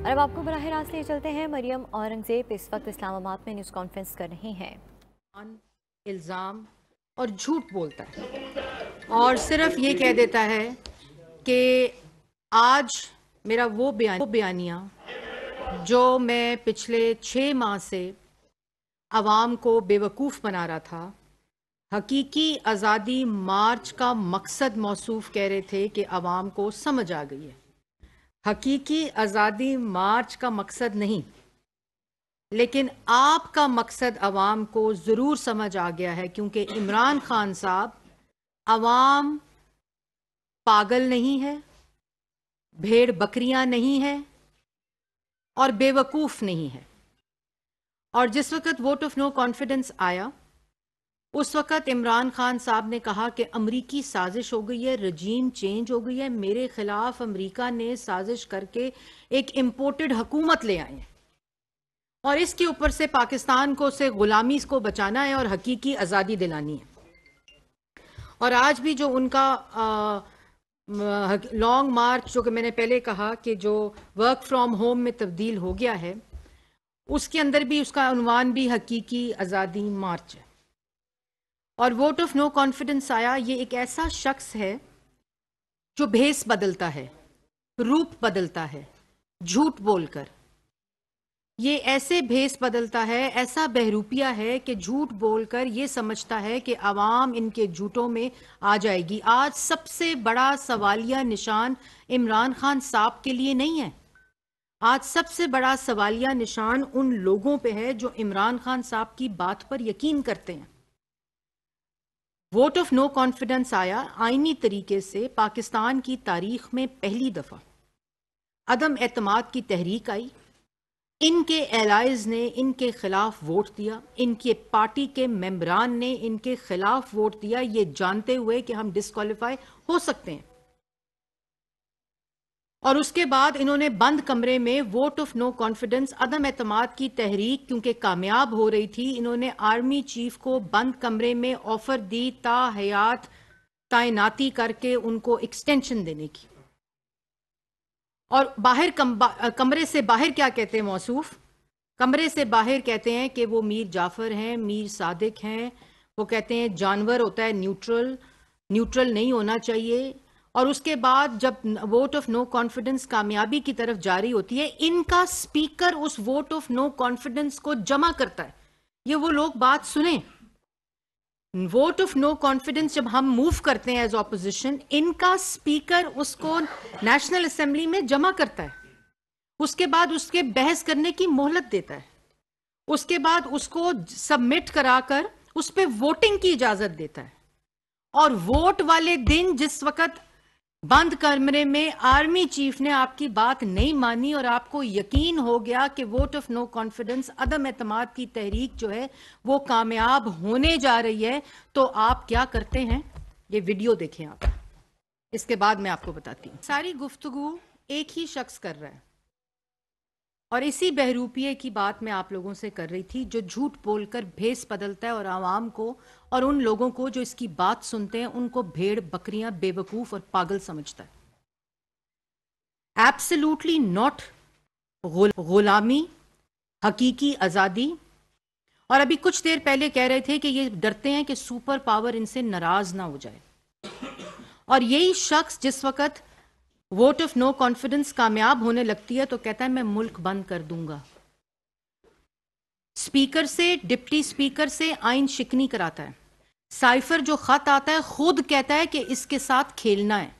और अब आपको बराह रास्त ले चलते हैं। मरियम औरंगजेब इस वक्त इस्लामाबाद में न्यूज़ कॉन्फ्रेंस कर रही हैं। इल्ज़ाम और झूठ बोलता है और सिर्फ ये कह देता है कि आज मेरा वो बयानिया जो मैं पिछले 6 माह से आवाम को बेवकूफ़ बना रहा था, हकीकी आज़ादी मार्च का मकसद मौसूफ कह रहे थे कि आवाम को समझ आ गई है। हकीकी आज़ादी मार्च का मकसद नहीं, लेकिन आपका मकसद अवाम को ज़रूर समझ आ गया है, क्योंकि इमरान खान साहब अवाम पागल नहीं है, भेड़ बकरियां नहीं है और बेवकूफ़ नहीं है। और जिस वक़्त वोट ऑफ नो कॉन्फिडेंस आया, उस वक़्त इमरान खान साहब ने कहा कि अमरीकी साजिश हो गई है, रजीम चेंज हो गई है, मेरे ख़िलाफ़ अमरीका ने साजिश करके एक इम्पोर्टेड हुकूमत ले आए हैं और इसके ऊपर से पाकिस्तान को से गुलामी को बचाना है और हकीकी आज़ादी दिलानी है। और आज भी जो उनका लॉन्ग मार्च, जो कि मैंने पहले कहा कि जो वर्क फ्रॉम होम में तब्दील हो गया है, उसके अंदर भी उसका उन्वान भी हकीकी आज़ादी मार्च है। और वोट ऑफ नो कॉन्फिडेंस आया, ये एक ऐसा शख्स है जो भेस बदलता है, रूप बदलता है झूठ बोलकर। ये ऐसे भेस बदलता है, ऐसा बहरूपिया है कि झूठ बोलकर ये समझता है कि आवाम इनके झूठों में आ जाएगी। आज सबसे बड़ा सवालिया निशान इमरान खान साहब के लिए नहीं है, आज सबसे बड़ा सवालिया निशान उन लोगों पे है जो इमरान खान साहब की बात पर यकीन करते हैं। वोट ऑफ नो कॉन्फिडेंस आया, आईनी तरीके से पाकिस्तान की तारीख में पहली दफा अदम एतमाद की तहरीक आई। इनके एलाइज ने इनके खिलाफ वोट दिया, इनके पार्टी के मेंबरान ने इनके खिलाफ वोट दिया, ये जानते हुए कि हम डिस्क्वालीफाई हो सकते हैं। और उसके बाद इन्होंने बंद कमरे में वोट ऑफ नो कॉन्फिडेंस, अदम एतमाद की तहरीक क्योंकि कामयाब हो रही थी, इन्होंने आर्मी चीफ को बंद कमरे में ऑफर दी ता हयात तैनाती करके उनको एक्सटेंशन देने की। और बाहर कमरे से बाहर क्या कहते हैं मौसूफ? कमरे से बाहर कहते हैं कि वो मीर जाफर हैं, मीर सादिक हैं। वो कहते हैं जानवर होता है न्यूट्रल, न्यूट्रल नहीं होना चाहिए। और उसके बाद जब वोट ऑफ नो कॉन्फिडेंस कामयाबी की तरफ जारी होती है, इनका स्पीकर उस वोट ऑफ नो कॉन्फिडेंस को जमा करता है। ये वो लोग बात सुने, वोट ऑफ नो कॉन्फिडेंस जब हम मूव करते हैं एज ऑपोजिशन, इनका स्पीकर उसको नेशनल असेंबली में जमा करता है, उसके बाद उसके बहस करने की मोहलत देता है, उसके बाद उसको सबमिट कराकर उस पर वोटिंग की इजाजत देता है। और वोट वाले दिन जिस वक्त बंद कमरे में आर्मी चीफ ने आपकी बात नहीं मानी और आपको यकीन हो गया कि वोट ऑफ नो कॉन्फिडेंस, अदम एतमाद की तहरीक जो है वो कामयाब होने जा रही है, तो आप क्या करते हैं? ये वीडियो देखें आप, इसके बाद मैं आपको बताती हूँ। सारी गुफ्तगू एक ही शख्स कर रहा है और इसी बहरूपिये की बात मैं आप लोगों से कर रही थी, जो झूठ बोलकर भेस बदलता है और आवाम को और उन लोगों को जो इसकी बात सुनते हैं उनको भेड़ बकरियां, बेवकूफ और पागल समझता है। एब्सोल्युटली नॉट गुलामी, हकीकी आज़ादी। और अभी कुछ देर पहले कह रहे थे कि ये डरते हैं कि सुपर पावर इनसे नाराज ना हो जाए। और यही शख्स जिस वक्त वोट ऑफ नो कॉन्फिडेंस कामयाब होने लगती है तो कहता है मैं मुल्क बंद कर दूंगा, स्पीकर से, डिप्टी स्पीकर से आइन शिकनी कराता है। साइफर जो खत आता है खुद कहता है कि इसके साथ खेलना है।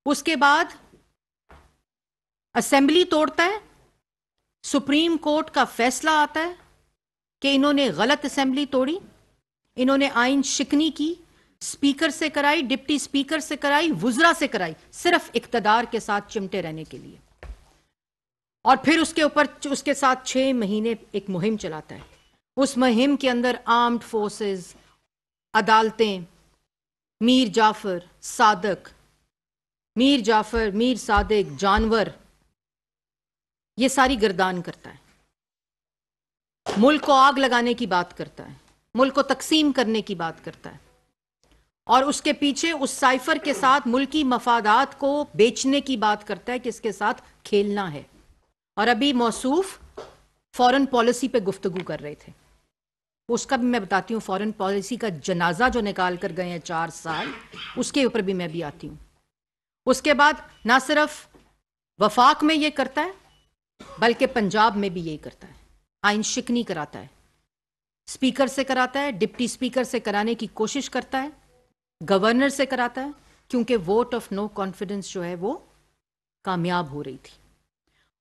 उसके बाद असेंबली तोड़ता है, सुप्रीम कोर्ट का फैसला आता है कि इन्होंने गलत असेंबली तोड़ी, इन्होंने आइन शिकनी की, स्पीकर से कराई, डिप्टी स्पीकर से कराई, वुजरा से कराई, सिर्फ इक्तदार के साथ चिमटे रहने के लिए। और फिर उसके ऊपर उसके साथ 6 महीने एक मुहिम चलाता है। उस मुहिम के अंदर आर्म्ड फोर्सेस, अदालतें, मीर जाफर सादिक, मीर जाफर, मीर सादिक, जानवर, ये सारी गर्दान करता है। मुल्क को आग लगाने की बात करता है, मुल्क को तकसीम करने की बात करता है और उसके पीछे उस साइफर के साथ मुल्की मफादात को बेचने की बात करता है कि इसके साथ खेलना है। और अभी मौसूफ फॉरेन पॉलिसी पे गुफ्तगू कर रहे थे। उसका भी मैं बताती हूँ, फॉरेन पॉलिसी का जनाजा जो निकाल कर गए हैं 4 साल, उसके ऊपर भी मैं भी आती हूँ। उसके बाद ना सिर्फ वफाक में ये करता है बल्कि पंजाब में भी यही करता है। आइन शिकनी कराता है, स्पीकर से कराता है, डिप्टी स्पीकर से कराने की कोशिश करता है, गवर्नर से कराता है, क्योंकि वोट ऑफ नो कॉन्फिडेंस जो है वो कामयाब हो रही थी।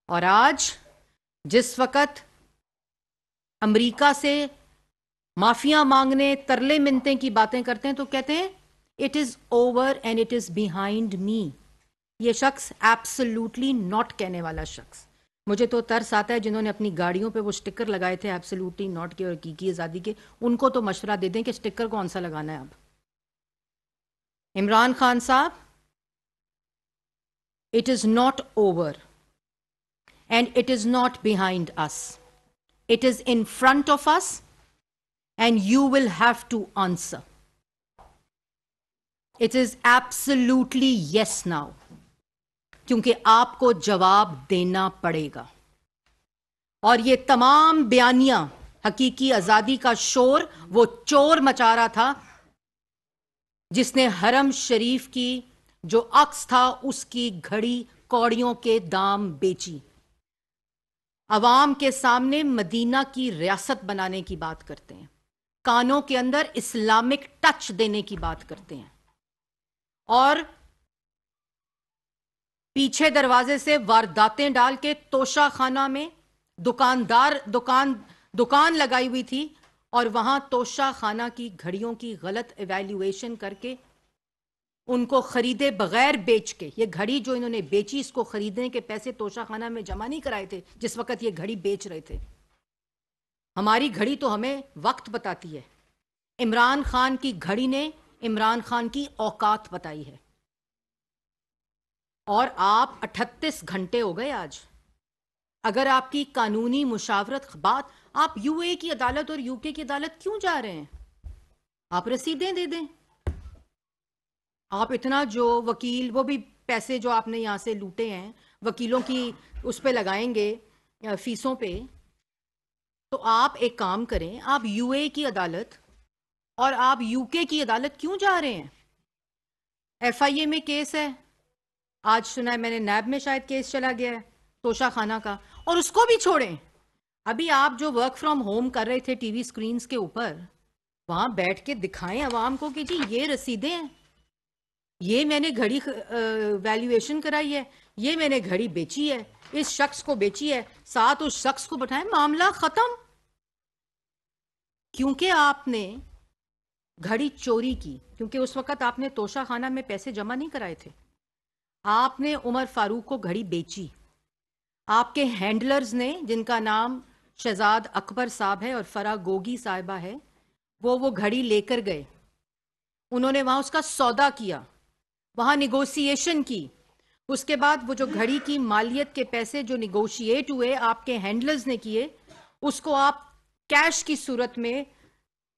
और आज जिस वक्त अमेरिका से माफिया मांगने, तरले मिनते की बातें करते हैं तो कहते हैं it is over and it is behind me. ये शख्स एब्सोल्युटली नॉट कहने वाला शख्स। मुझे तो तरस आता है जिन्होंने अपनी गाड़ियों पे वो स्टिकर लगाए थे एब्सोल्युटली नॉट के और की आज़ादी के, उनको तो मशवरा दे दें कि स्टिकर कौन सा लगाना है। अब इमरान खान साहब, it is not over and it is not behind us, it is in front of us and you will have to answer. It is absolutely yes now, क्योंकि आपको जवाब देना पड़ेगा। और ये तमाम बयानियां, हकीकी आजादी का शोर वो चोर मचा रहा था जिसने हरम शरीफ की जो अक्स था उसकी घड़ी कौड़ियों के दाम बेची। अवाम के सामने मदीना की रियासत बनाने की बात करते हैं, कानों के अंदर इस्लामिक टच देने की बात करते हैं, और पीछे दरवाजे से वारदातें डाल के तोशा खाना में दुकान लगाई हुई थी और वहां तोशा खाना की घड़ियों की गलत इवैल्यूएशन करके उनको खरीदे बगैर बेच के, ये घड़ी जो इन्होंने बेची इसको खरीदने के पैसे तोशा खाना में जमा नहीं कराए थे जिस वक्त ये घड़ी बेच रहे थे। हमारी घड़ी तो हमें वक्त बताती है, इमरान खान की घड़ी ने इमरान खान की औकात बताई है। और आप 38 घंटे हो गए आज, अगर आपकी कानूनी मुशावरत बात, आप यूए की अदालत और यूके की अदालत क्यों जा रहे हैं? आप रसीदें दे दें। आप इतना जो वकील, वो भी पैसे जो आपने यहां से लूटे हैं वकीलों की उस पे लगाएंगे फीसों पे, तो आप एक काम करें, आप यूए की अदालत और आप यूके की अदालत क्यों जा रहे हैं? एफआईए में केस है, आज सुना है मैंने नैब में शायद केस चला गया है तोशा खाना का, और उसको भी छोड़ें। अभी आप जो वर्क फ्रॉम होम कर रहे थे टीवी स्क्रीन्स के ऊपर, वहां बैठ के दिखाएं अवाम को कि जी ये रसीदें हैं, ये मैंने घड़ी वैल्यूएशन कराई है, ये मैंने घड़ी बेची है, इस शख्स को बेची है, साथ उस शख्स को बैठाएं, मामला खत्म। क्योंकि आपने घड़ी चोरी की, क्योंकि उस वक्त आपने तोशा खाना में पैसे जमा नहीं कराए थे, आपने उमर फारूक को घड़ी बेची। आपके हैंडलर्स ने, जिनका नाम शहजाद अकबर साहब है और फरा गोगी साहिबा है, वो घड़ी लेकर गए, उन्होंने वहां उसका सौदा किया, वहां निगोशिएशन की। उसके बाद वो जो घड़ी की मालियत के पैसे जो निगोशिएट हुए आपके हैंडलर्स ने किए, उसको आप कैश की सूरत में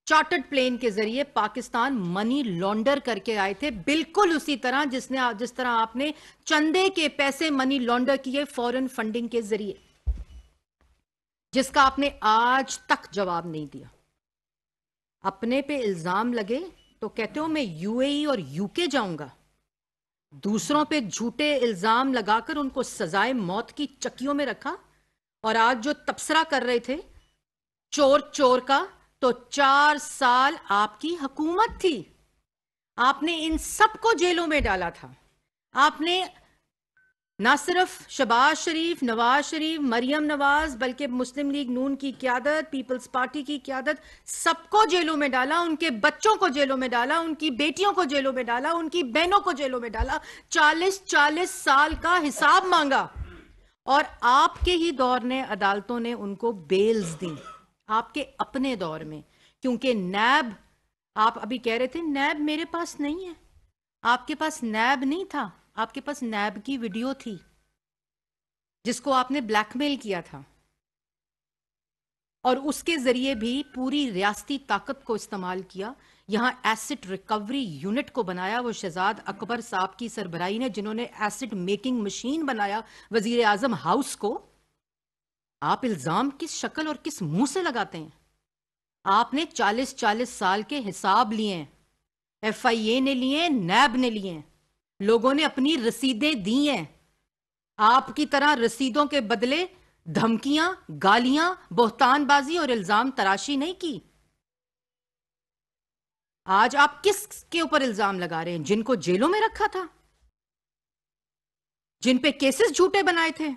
चार्टर्ड प्लेन के जरिए पाकिस्तान मनी लॉन्डर करके आए थे, बिल्कुल उसी तरह जिस तरह आपने चंदे के पैसे मनी लॉन्डर किए फॉरेन फंडिंग के जरिए, जिसका आपने आज तक जवाब नहीं दिया। अपने पे इल्जाम लगे तो कहते हो मैं यूएई और यूके जाऊंगा, दूसरों पे झूठे इल्जाम लगाकर उनको सजाए मौत की चक्कियों में रखा। और आज जो तबसरा कर रहे थे चोर चोर का, तो 4 साल आपकी हुकूमत थी, आपने इन सबको जेलों में डाला था। आपने ना सिर्फ शहबाज शरीफ, नवाज शरीफ, मरियम नवाज, बल्कि मुस्लिम लीग नून की क़यादत, पीपल्स पार्टी की क़यादत, सबको जेलों में डाला, उनके बच्चों को जेलों में डाला, उनकी बेटियों को जेलों में डाला, उनकी बहनों को जेलों में डाला, 40-40 साल का हिसाब मांगा। और आपके ही दौर ने अदालतों ने उनको बेल्स दी, आपके अपने दौर में, क्योंकि नैब, आप अभी कह रहे थे नैब मेरे पास नहीं है, आपके पास नैब नहीं था, आपके पास नैब की वीडियो थी जिसको आपने ब्लैकमेल किया था, और उसके जरिए भी पूरी रियासती ताकत को इस्तेमाल किया। यहां एसिड रिकवरी यूनिट को बनाया वो शहजाद अकबर साहब की सरबराही ने, जिन्होंने एसिड मेकिंग मशीन बनाया वजीर आजम हाउस को, आप इल्जाम किस शक्ल और किस मुंह से लगाते हैं? आपने 40-40 साल के हिसाब लिए हैं, FIA ने लिए, नैब ने लिए, लोगों ने अपनी रसीदें दी हैं। आपकी तरह रसीदों के बदले धमकियां, गालियां, बोहतानबाजी और इल्जाम तराशी नहीं की। आज आप किसके ऊपर इल्जाम लगा रहे हैं? जिनको जेलों में रखा था, जिन पे केसेस झूठे बनाए थे,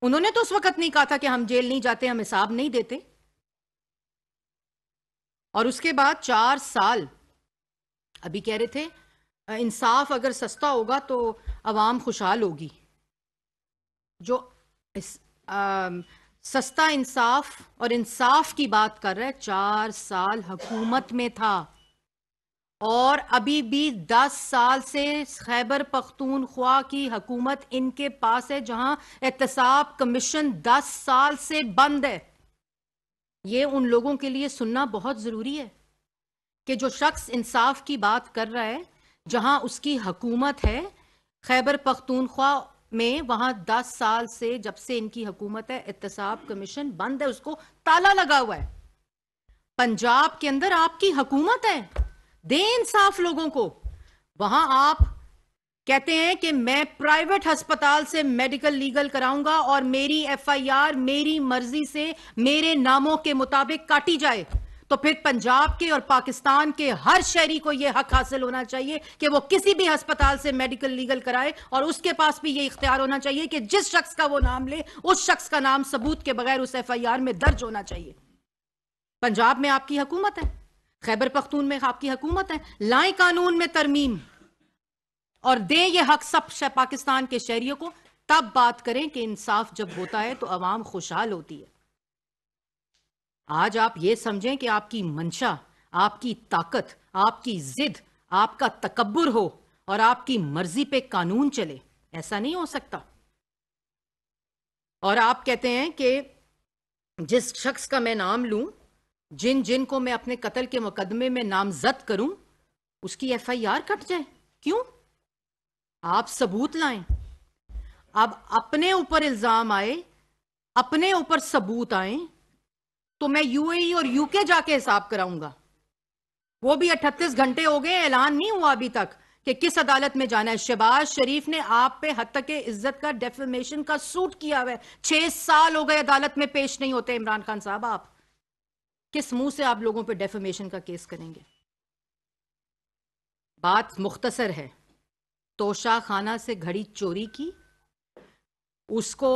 उन्होंने तो उस वक्त नहीं कहा था कि हम जेल नहीं जाते, हम हिसाब नहीं देते। और उसके बाद 4 साल अभी कह रहे थे इंसाफ अगर सस्ता होगा तो अवाम खुशहाल होगी। जो सस्ता इंसाफ और इंसाफ की बात कर रहा है, 4 साल हुकूमत में था और अभी भी 10 साल से खैबर पख्तूनख्वा की हुकूमत इनके पास है, जहां एहतसाब कमीशन 10 साल से बंद है। ये उन लोगों के लिए सुनना बहुत जरूरी है कि जो शख्स इंसाफ की बात कर रहा है, जहां उसकी हुकूमत है खैबर पख्तूनख्वा में, वहां 10 साल से, जब से इनकी हुकूमत है, एहतसाब कमीशन बंद है, उसको ताला लगा हुआ है। पंजाब के अंदर आपकी हुकूमत है, दे इंसाफ लोगों को। वहां आप कहते हैं कि मैं प्राइवेट अस्पताल से मेडिकल लीगल कराऊंगा और मेरी FIR मेरी मर्जी से मेरे नामों के मुताबिक काटी जाए, तो फिर पंजाब के और पाकिस्तान के हर शहरी को यह हक हासिल होना चाहिए कि वो किसी भी अस्पताल से मेडिकल लीगल कराए, और उसके पास भी यह इख्तियार होना चाहिए कि जिस शख्स का वो नाम ले, उस शख्स का नाम सबूत के बगैर उस FIR में दर्ज होना चाहिए। पंजाब में आपकी हुकूमत है, खैबर पख्तून में आपकी हुकूमत है। लाएं कानून में तरमीम और दें ये हक सब पाकिस्तान के शहरियों को, तब बात करें कि इंसाफ जब होता है तो अवाम खुशहाल होती है। आज आप ये समझें कि आपकी मंशा, आपकी ताकत, आपकी जिद, आपका तकब्बुर हो और आपकी मर्जी पे कानून चले, ऐसा नहीं हो सकता। और आप कहते हैं कि जिस शख्स का मैं नाम लूं, जिन जिन को मैं अपने कत्ल के मुकदमे में नामजद करूं, उसकी FIR कट जाए। क्यों? आप सबूत लाएं। अब अपने ऊपर इल्जाम आए, अपने ऊपर सबूत आए, तो मैं UAE और UK जाके हिसाब कराऊंगा। वो भी 38 घंटे हो गए, ऐलान नहीं हुआ अभी तक कि किस अदालत में जाना है। शहबाज शरीफ ने आप पे हत्या इज्जत का डेफेमेशन का सूट किया हुआ है। 6 साल हो गए अदालत में पेश नहीं होते। इमरान खान साहब, आप किस मुंह से आप लोगों पे डेफेमेशन का केस करेंगे? बात मुख्तसर है, तोशा खाना से घड़ी चोरी की, उसको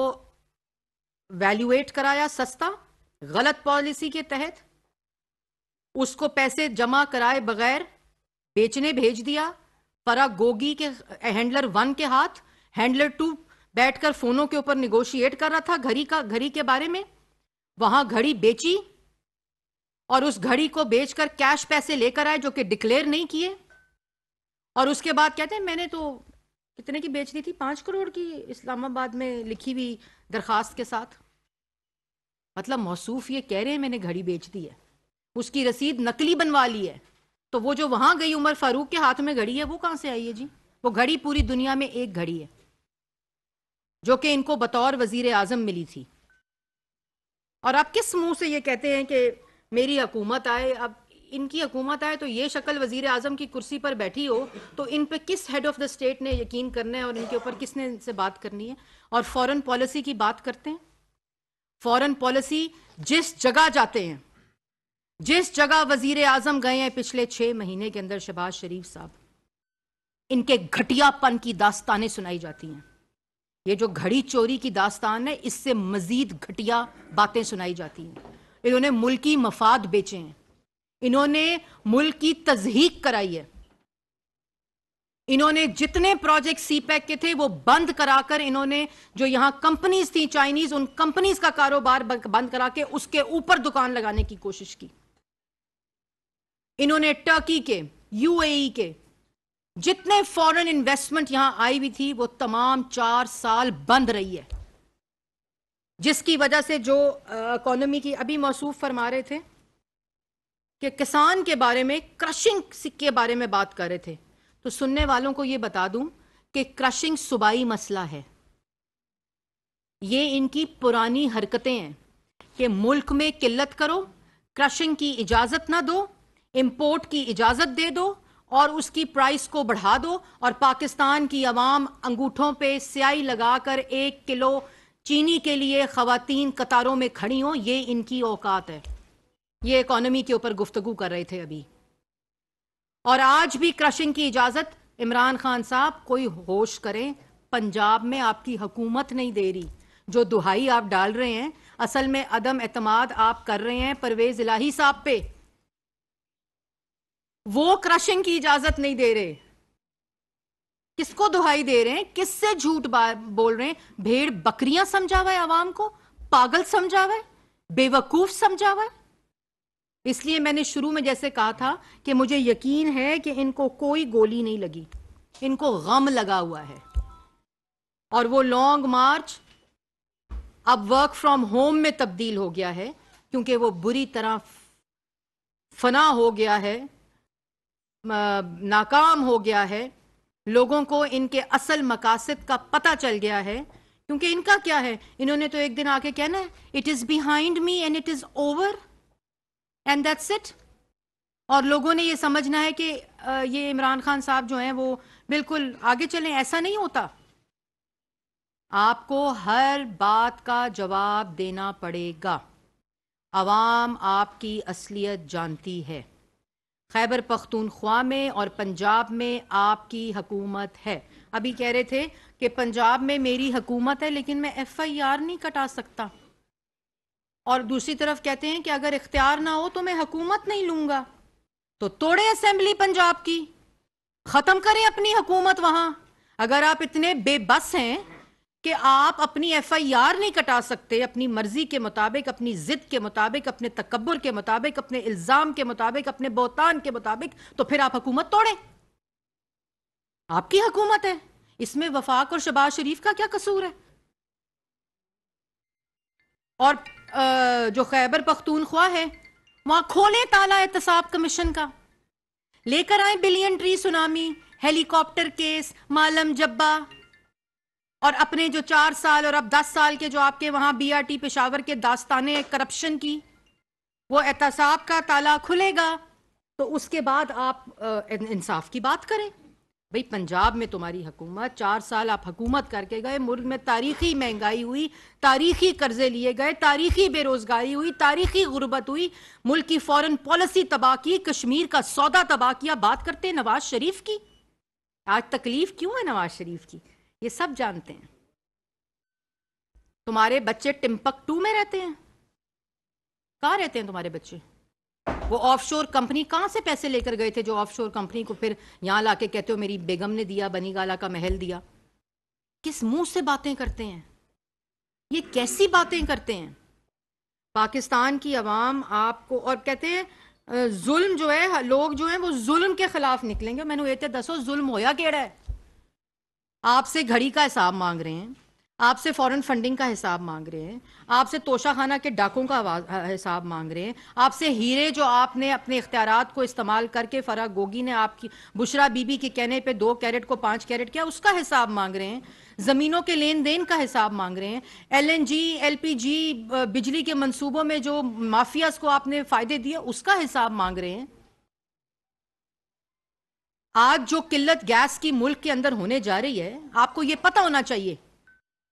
वैल्यूएट कराया सस्ता, गलत पॉलिसी के तहत उसको पैसे जमा कराए बगैर बेचने भेज दिया। फराग गोगी के हैंडलर 1 के हाथ, हैंडलर 2 बैठकर फोनों के ऊपर निगोशिएट कर रहा था घड़ी के बारे में। वहां घड़ी बेची और उस घड़ी को बेचकर कैश पैसे लेकर आए जो कि डिक्लेयर नहीं किए, और उसके बाद कहते हैं मैंने तो कितने की बेच दी थी, 5 करोड़ की, इस्लामाबाद में लिखी हुई दरखास्त के साथ। मतलब मौसूफ ये कह रहे हैं मैंने घड़ी बेच दी है, उसकी रसीद नकली बनवा ली है। तो वो जो वहां गई उमर फारूक के हाथ में घड़ी है, वो कहां से आई है जी? वो घड़ी पूरी दुनिया में एक घड़ी है जो कि इनको बतौर वजीर आजम मिली थी। और आप किस मुंह से ये कहते हैं कि मेरी हुकूमत आए? अब इनकी हुकूमत आए तो ये शक्ल वजीर आजम की कुर्सी पर बैठी हो तो इन पे किस हेड ऑफ द स्टेट ने यकीन करना है और इनके ऊपर किसने इनसे बात करनी है? और फॉरेन पॉलिसी की बात करते हैं। फॉरेन पॉलिसी, जिस जगह जाते हैं, जिस जगह वजीर आजम गए हैं पिछले 6 महीने के अंदर, शहबाज शरीफ साहब, इनके घटियापन की दास्तानें सुनाई जाती हैं। ये जो घड़ी चोरी की दास्तान है, इससे मजीद घटिया बातें सुनाई जाती हैं। इन्होंने मुल्की मफाद बेचे हैं, इन्होंने मुल्क की तज़हीक कराई है, इन्होंने जितने प्रोजेक्ट CPEC के थे वो बंद कराकर, इन्होंने जो यहां कंपनीज थी चाइनीज, उन कंपनीज का कारोबार बंद करा के उसके ऊपर दुकान लगाने की कोशिश की। इन्होंने टर्की के, UAE के जितने फॉरेन इन्वेस्टमेंट यहां आई हुई थी वो तमाम 4 साल बंद रही है, जिसकी वजह से जो इकोनॉमी की, अभी मौसूफ फरमा रहे थे कि किसान के बारे में, क्रशिंग के बारे में बात कर रहे थे, तो सुनने वालों को यह बता दूं कि क्रशिंग सूबाई मसला है, ये इनकी पुरानी हरकतें हैं कि मुल्क में किल्लत करो, क्रशिंग की इजाजत ना दो, इंपोर्ट की इजाजत दे दो और उसकी प्राइस को बढ़ा दो और पाकिस्तान की आवाम अंगूठों पे स्याही लगाकर 1 किलो चीनी के लिए खवातीन कतारों में खड़ी हों। ये इनकी औकात है। ये इकोनॉमी के ऊपर गुफ्तगू कर रहे थे अभी। और आज भी क्रशिंग की इजाजत इमरान खान साहब कोई होश करें, पंजाब में आपकी हुकूमत नहीं दे रही। जो दुहाई आप डाल रहे हैं असल में अदम एतमाद आप कर रहे हैं परवेज इलाही साहब पे। वो क्रशिंग की इजाजत नहीं दे रहे। किसको दुहाई दे रहे हैं? किससे झूठ बोल रहे हैं? भेड़ बकरियां समझा हुआ है आवाम को, पागल समझा हुआ है, बेवकूफ समझा हुआ है। इसलिए मैंने शुरू में जैसे कहा था कि मुझे यकीन है कि इनको कोई गोली नहीं लगी, इनको गम लगा हुआ है। और वो लॉन्ग मार्च अब वर्क फ्रॉम होम में तब्दील हो गया है क्योंकि वो बुरी तरह फना हो गया है, नाकाम हो गया है। लोगों को इनके असल मकासद का पता चल गया है। क्योंकि इनका क्या है, इन्होंने तो एक दिन आके कहना है it is behind me and it is over and that's it. और लोगों ने ये समझना है कि ये इमरान खान साहब जो हैं वो बिल्कुल आगे चलें। ऐसा नहीं होता। आपको हर बात का जवाब देना पड़ेगा। अवाम आपकी असलियत जानती है। खैबर पख्तूनख्वा में और पंजाब में आपकी हुकूमत है। अभी कह रहे थे कि पंजाब में मेरी हुकूमत है लेकिन मैं FIR नहीं कटा सकता। और दूसरी तरफ कहते हैं कि अगर इख्तियार ना हो तो मैं हुकूमत नहीं लूंगा। तो तोड़े असेंबली पंजाब की, खत्म करें अपनी हुकूमत वहां। अगर आप इतने बेबस हैं कि आप अपनी FIR नहीं कटा सकते अपनी मर्जी के मुताबिक, अपनी जिद के मुताबिक, अपने तकब्बुर के मुताबिक, अपने इल्जाम के मुताबिक, अपने बोतान के मुताबिक, तो फिर आप हुकूमत तोड़ें। आपकी हुकूमत है, इसमें वफाक और शहबाज शरीफ का क्या कसूर है? और जो खैबर पख्तूनख्वा है वहां खोलें ताला एहतसाब कमीशन का, लेकर आए billion tree tsunami, helicopter case, Malam Jabba और अपने जो 4 साल और अब 10 साल के जो आपके वहां BRT पेशावर के दास्ताने करप्शन की, वो एहतसाब का ताला खुलेगा तो उसके बाद आप इंसाफ की बात करें। भाई पंजाब में तुम्हारी हुकूमत, 4 साल आप हुकूमत करके गए, मुल्क में तारीखी महंगाई हुई, तारीखी कर्जे लिए गए, तारीखी बेरोजगारी हुई, तारीखी गुर्बत हुई, मुल्क की फॉरेन पॉलिसी तबाह की, कश्मीर का सौदा तबाह किया। बात करते हैं नवाज शरीफ की। आज तकलीफ क्यों है नवाज शरीफ की ये सब जानते हैं। तुम्हारे बच्चे टिम्बकटू में रहते हैं। कहां रहते हैं तुम्हारे बच्चे? वो ऑफशोर कंपनी कहां से पैसे लेकर गए थे जो ऑफशोर कंपनी को फिर यहां लाके कहते हो मेरी बेगम ने दिया, बनी गाला का महल दिया? किस मुंह से बातें करते हैं? ये कैसी बातें करते हैं? पाकिस्तान की आवाम आपको और कहते हैं जुल्म जो है, लोग जो हैं वो जुल्म के खिलाफ निकलेंगे। मैंने ये दसो जुल्म होया केड़ा है? आपसे घड़ी का हिसाब मांग रहे हैं, आपसे फॉरेन फंडिंग का हिसाब मांग रहे हैं, आपसे तोशाखाना के डाकों का हिसाब मांग रहे हैं, आपसे हीरे जो आपने अपने इख्तियारात को इस्तेमाल करके फराह गोगी ने आपकी बुशरा बीबी के कहने पे 2 कैरेट को 5 कैरेट किया, उसका हिसाब मांग रहे हैं, जमीनों के लेन देन का हिसाब मांग रहे हैं, LNG LPG बिजली के मंसूबों में जो माफियाज को आपने फायदे दिए उसका हिसाब मांग रहे हैं। आज जो किल्लत गैस की मुल्क के अंदर होने जा रही है, आपको यह पता होना चाहिए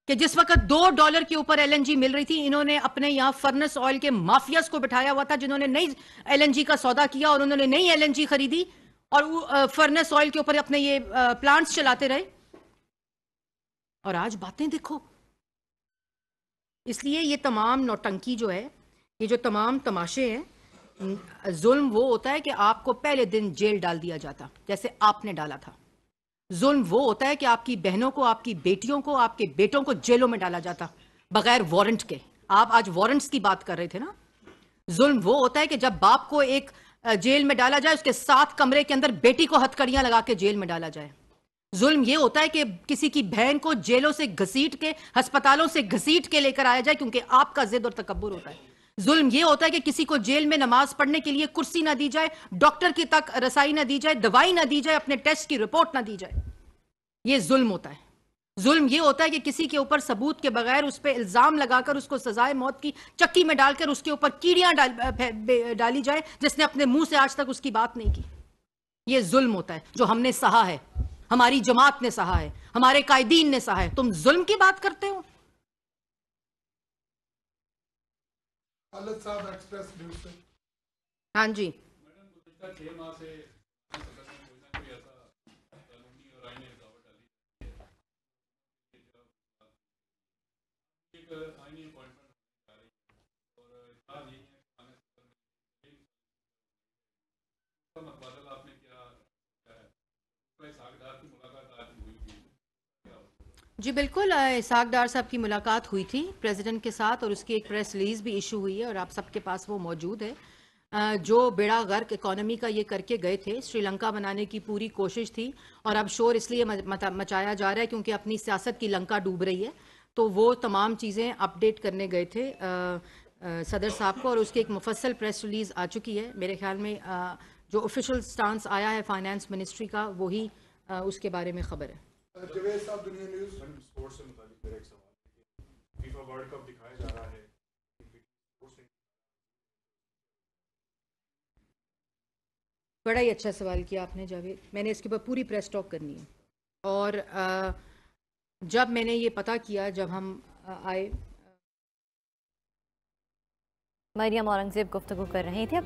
कि जिस वक्त $2 के ऊपर LNG मिल रही थी, इन्होंने अपने यहां फर्नेस ऑयल के माफियाज को बिठाया हुआ था जिन्होंने नई LNG का सौदा किया और उन्होंने नई LNG खरीदी और फर्नेस ऑयल के ऊपर अपने ये प्लांट्स चलाते रहे। और आज बातें देखो। इसलिए ये तमाम नौटंकी जो है, ये जो तमाम तमाशे हैं, जुल्म वो होता है कि आपको पहले दिन जेल डाल दिया जाता जैसे आपने डाला था। जुल्म वो होता है कि आपकी बहनों को, आपकी बेटियों को, आपके बेटों को जेलों में डाला जाता बगैर वारंट के। आप आज वारंट्स की बात कर रहे थे ना। जुल्म वो होता है कि जब बाप को एक जेल में डाला जाए, उसके 7 कमरे के अंदर बेटी को हथकड़ियां लगा के जेल में डाला जाए। जुल्म ये होता है कि किसी की बहन को जेलों से घसीट के, अस्पतालों से घसीट के लेकर आया जाए क्योंकि आपका जिद और तकब्बुर होता है। जुल्म ये होता है कि किसी को जेल में नमाज पढ़ने के लिए कुर्सी ना दी जाए, डॉक्टर की तक रसाई ना दी जाए, दवाई ना दी जाए, अपने टेस्ट की रिपोर्ट ना दी जाए। ये जुल्म होता है। जुल्म ये होता है कि किसी के ऊपर सबूत के बगैर उस पर इल्जाम लगाकर उसको सजाए मौत की चक्की में डालकर उसके ऊपर कीड़ियां डाली जाए जिसने अपने मुंह से आज तक उसकी बात नहीं की। ये जुल्म होता है जो हमने सहा है, हमारी जमात ने सहा है, हमारे कायदीन ने सहा है। तुम जुल्म की बात करते हो। खालिद साहब एक्सप्रेस न्यूज से। हाँ जी। मैडम, गुज़श्ता 6 माह से सदन में कोई ना कोई ऐसा कानूनी और आईनी रुकावट डाली एक आईनी अपॉइंटमेंट आ रही है और इत्तेफाक यही है कि आने सदन में मतबादल आपने क्या है इसहाक़ डार की मुलाकात आज हुई थी। जी बिल्कुल, इसहाक़ डार साहब की मुलाकात हुई थी प्रेसिडेंट के साथ और उसकी एक प्रेस रिलीज़ भी इशू हुई है और आप सबके पास वो मौजूद है। जो बेड़ा गर्क इकोनॉमी का ये करके गए थे, श्रीलंका बनाने की पूरी कोशिश थी और अब शोर इसलिए मचाया जा रहा है क्योंकि अपनी सियासत की लंका डूब रही है। तो वो तमाम चीज़ें अपडेट करने गए थे सदर साहब को और उसकी एक मुफस्सल प्रेस रिलीज़ आ चुकी है। मेरे ख्याल में जो ऑफिशियल स्टांस आया है फाइनेंस मिनिस्ट्री का वही उसके बारे में खबर है। जवेद साहब, दुनिया न्यूज। स्पोर्ट्स से मुताबिक मेरा एक सवाल है कि फीफा वर्ल्ड कप दिखाया जा रहा है, बड़ा ही अच्छा सवाल किया आपने जावेद। मैंने इसके ऊपर पूरी प्रेस टॉक करनी है और जब मैंने ये पता किया, जब हम आए, मरियम औरंगजेब गुफ्तगू कर रही थी।